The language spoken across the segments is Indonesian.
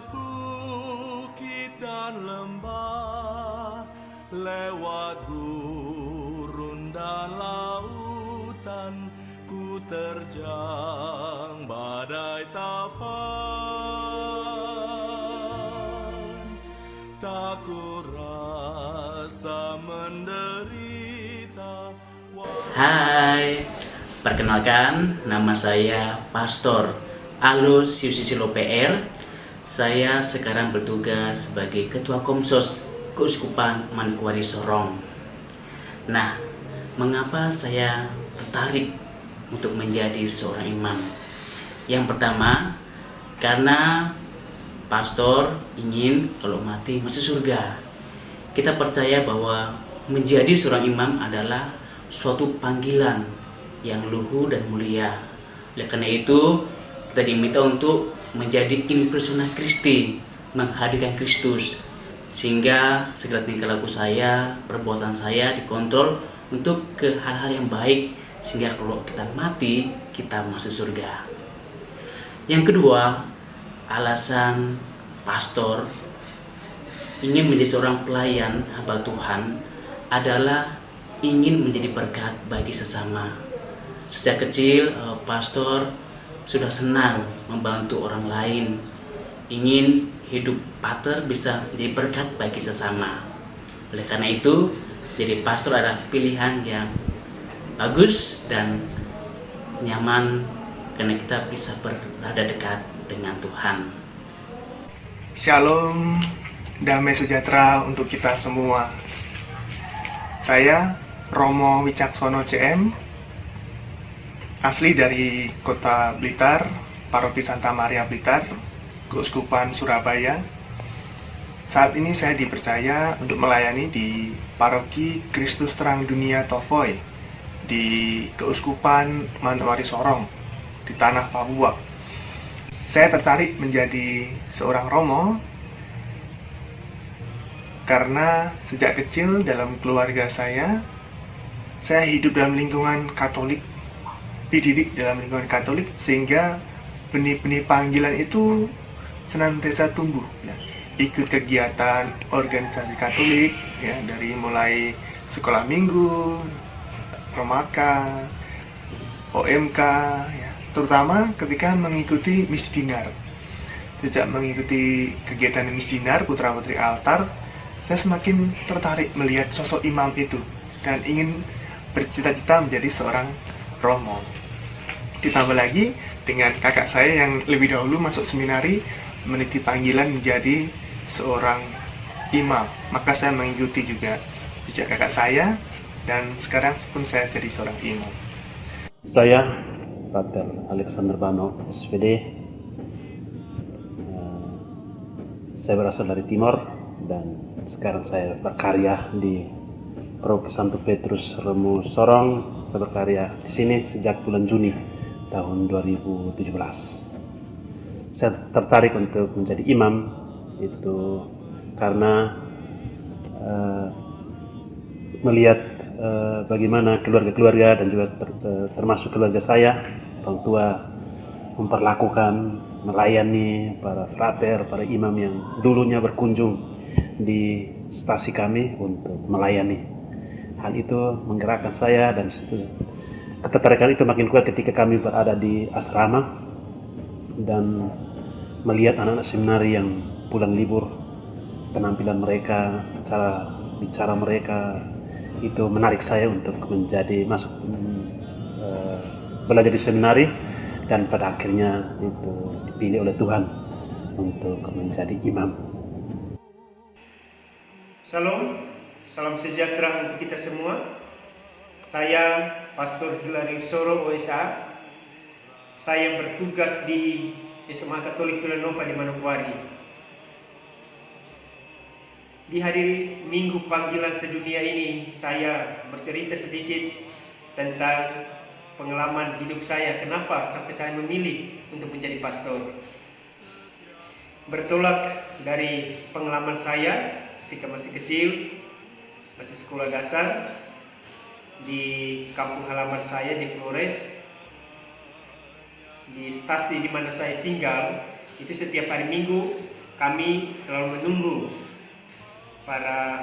lewat bukit dan lembah, lewat gurun dan lautan, ku terjang badai taufan. Tak ku rasa menderita. Hai, perkenalkan nama saya Pastor Alus Yusisilo PR. Saya sekarang bertugas sebagai Ketua Komsos Keuskupan Manokwari Sorong. Nah, mengapa saya tertarik untuk menjadi seorang imam? Yang pertama, karena pastor ingin kalau mati masuk surga. Kita percaya bahwa menjadi seorang imam adalah suatu panggilan yang luhur dan mulia. Oleh karena itu, kita diminta untuk menjadi in persona Christi, menghadirkan Kristus, sehingga segala tingkah laku saya, perbuatan saya dikontrol untuk ke hal-hal yang baik, sehingga kalau kita mati, kita masuk surga. Yang kedua, alasan pastor ingin menjadi seorang pelayan hamba Tuhan adalah ingin menjadi berkat bagi sesama. Sejak kecil, pastor sudah senang membantu orang lain, ingin hidup pater bisa menjadi berkat bagi sesama. Oleh karena itu, jadi pastor adalah pilihan yang bagus dan nyaman karena kita bisa berada dekat dengan Tuhan. Shalom, damai sejahtera untuk kita semua. Saya Romo Wicaksono CM, asli dari Kota Blitar, Paroki Santa Maria Blitar, Keuskupan Surabaya. Saat ini saya dipercaya untuk melayani di Paroki Kristus Terang Dunia Tofoy di Keuskupan Manokwari Sorong di Tanah Papua. Saya tertarik menjadi seorang romo karena sejak kecil dalam keluarga saya hidup dalam lingkungan Katolik, dididik dalam lingkungan Katolik, sehingga benih-benih panggilan itu senantiasa tumbuh. Ya. Ikut kegiatan organisasi Katolik, ya, dari mulai sekolah minggu, Romaka, OMK, ya, terutama ketika mengikuti misi dinar. Sejak mengikuti kegiatan misi dinar Putra Putri Altar, saya semakin tertarik melihat sosok imam itu dan ingin bercita-cita menjadi seorang romo. Ditambah lagi dengan kakak saya yang lebih dahulu masuk seminari meniti panggilan menjadi seorang imam, maka saya mengikuti juga jejak kakak saya dan sekarang pun saya jadi seorang imam. Saya Pater Alexander Bano, SVD. Saya berasal dari Timor dan sekarang saya berkarya di Paroki Santo Petrus Remu Sorong. Saya berkarya di sini sejak bulan Juni tahun 2017. Saya tertarik untuk menjadi imam itu karena melihat bagaimana keluarga-keluarga dan juga termasuk keluarga saya, orang tua, memperlakukan, melayani para frater, para imam yang dulunya berkunjung di stasi kami untuk melayani. Hal itu menggerakkan saya dan ketertarikan itu makin kuat ketika kami berada di asrama dan melihat anak-anak seminari yang pulang libur, penampilan mereka, cara bicara mereka itu menarik saya untuk masuk belajar di seminari dan pada akhirnya itu dipilih oleh Tuhan untuk menjadi imam. Shalom, salam sejahtera untuk kita semua. Saya Pastor Hilary Soro OSA. Saya bertugas di SMA Katolik Villanova di Manokwari. Di hari Minggu Panggilan Sedunia ini, saya bercerita sedikit tentang pengalaman hidup saya, kenapa sampai saya memilih untuk menjadi pastor. Bertolak dari pengalaman saya ketika masih kecil, masih sekolah dasar, di kampung halaman saya di Flores, di stasi di mana saya tinggal, itu setiap hari Minggu kami selalu menunggu para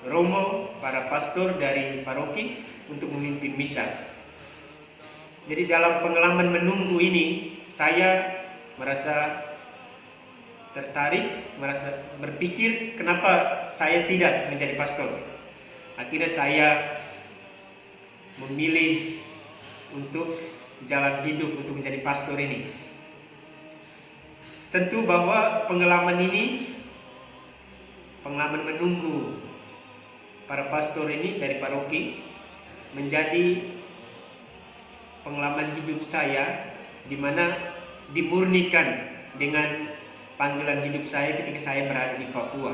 romo, para pastor dari paroki untuk memimpin misa. Jadi dalam pengalaman menunggu ini, saya merasa tertarik, merasa berpikir kenapa saya tidak menjadi pastor. Akhirnya saya memilih untuk jalan hidup untuk menjadi pastor ini. Tentu bahwa pengalaman ini, pengalaman menunggu para pastor ini dari paroki, menjadi pengalaman hidup saya di mana dimurnikan dengan panggilan hidup saya ketika saya berada di Papua.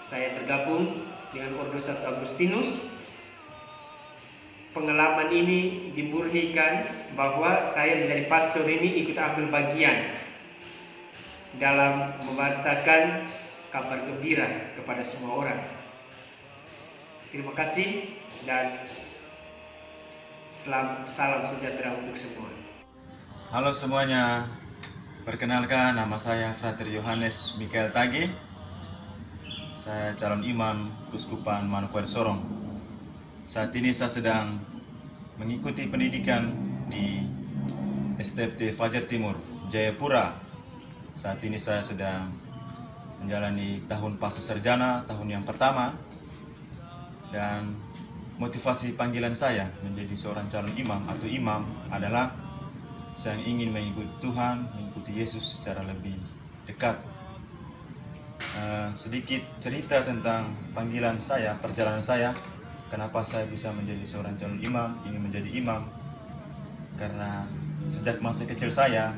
Saya tergabung dengan Ordo Santo Agustinus. Pengalaman ini dimurnikan bahwa saya menjadi pastor ini ikut ambil bagian dalam memberitakan kabar gembira kepada semua orang. Terima kasih dan salam sejahtera untuk semua. Halo semuanya, perkenalkan nama saya Frater Yohanes Mikael Tage. Saya calon imam Keuskupan Manokwari Sorong. Saat ini saya sedang mengikuti pendidikan di STFT Fajar Timur, Jayapura. Saat ini saya sedang menjalani tahun pasca sarjana, tahun yang pertama. Dan motivasi panggilan saya menjadi seorang calon imam atau imam adalah saya ingin mengikuti Tuhan, mengikuti Yesus secara lebih dekat. Sedikit cerita tentang panggilan saya, perjalanan saya, kenapa saya bisa menjadi seorang calon imam, ingin menjadi imam. Karena sejak masa kecil saya,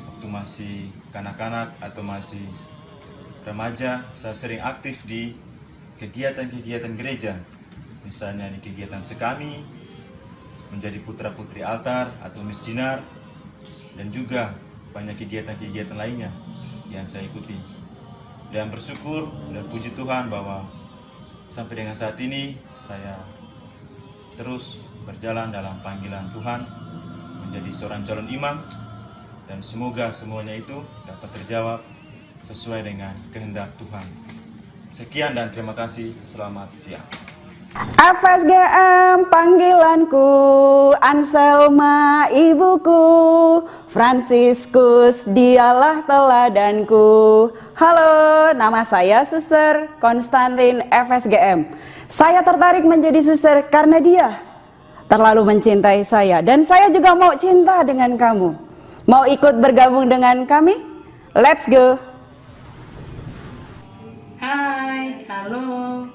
waktu masih kanak-kanak atau masih remaja, saya sering aktif di kegiatan-kegiatan gereja. Misalnya di kegiatan sekami, menjadi putra-putri altar atau misdinar, dan juga banyak kegiatan-kegiatan lainnya yang saya ikuti. Dan bersyukur dan puji Tuhan bahwa sampai dengan saat ini saya terus berjalan dalam panggilan Tuhan menjadi seorang calon imam, dan semoga semuanya itu dapat terjawab sesuai dengan kehendak Tuhan. Sekian dan terima kasih, selamat siang. FSGM panggilanku, Anselma ibuku, Fransiskus dialah teladanku. Halo, nama saya Suster Konstantin FSGM. Saya tertarik menjadi suster karena dia terlalu mencintai saya, dan saya juga mau cinta dengan kamu. Mau ikut bergabung dengan kami? Let's go. Hai, halo.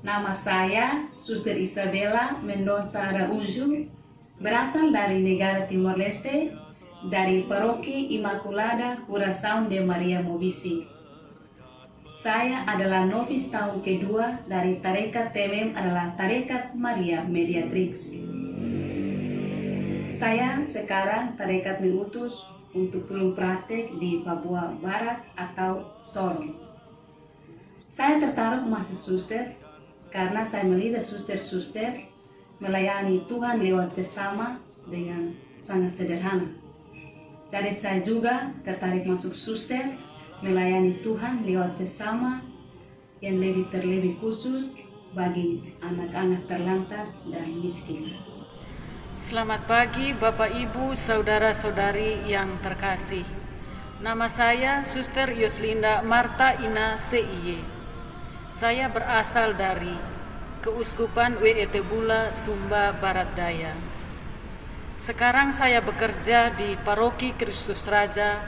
Nama saya Suster Isabella Mendoza Araujo, berasal dari negara Timor Leste, dari Paroki Immaculada Corazón de María Mobisi. Saya adalah novis tahun kedua dari Tarekat TMM adalah Tarekat Maria Mediatrix. Saya sekarang tarekat mengutus untuk turun praktek di Papua Barat atau Sorong. Saya tertarik masuk suster karena saya melihat suster-suster melayani Tuhan lewat sesama dengan sangat sederhana. Jadi saya juga tertarik masuk suster melayani Tuhan lewat sesama yang terlebih khusus bagi anak-anak terlantar dan miskin. Selamat pagi Bapak Ibu, saudara-saudari yang terkasih. Nama saya Suster Yoslinda Marta Ina C.I.Y. Saya berasal dari Keuskupan WET Bula, Sumba Barat Daya. Sekarang saya bekerja di Paroki Kristus Raja,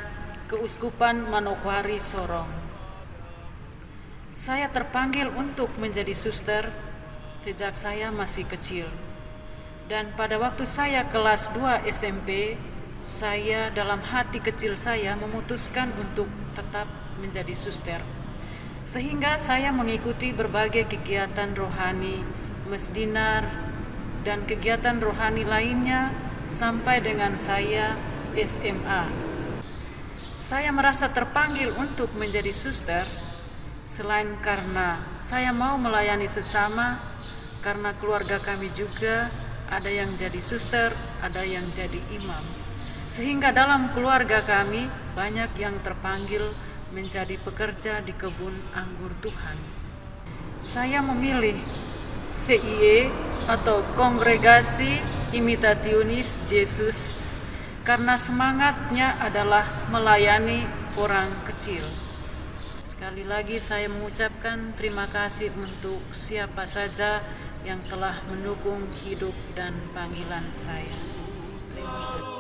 Keuskupan Manokwari Sorong. Saya terpanggil untuk menjadi suster sejak saya masih kecil. Dan pada waktu saya kelas 2 SMP, saya dalam hati kecil saya memutuskan untuk tetap menjadi suster. Sehingga saya mengikuti berbagai kegiatan rohani, mesdinar, dan kegiatan rohani lainnya sampai dengan saya SMA. Saya merasa terpanggil untuk menjadi suster, selain karena saya mau melayani sesama, karena keluarga kami juga ada yang jadi suster, ada yang jadi imam. Sehingga dalam keluarga kami banyak yang terpanggil menjadi pekerja di kebun anggur Tuhan. Saya memilih CIE atau Kongregasi Imitationis Jesus karena semangatnya adalah melayani orang kecil. Sekali lagi saya mengucapkan terima kasih untuk siapa saja yang telah mendukung hidup dan panggilan saya. Terima kasih.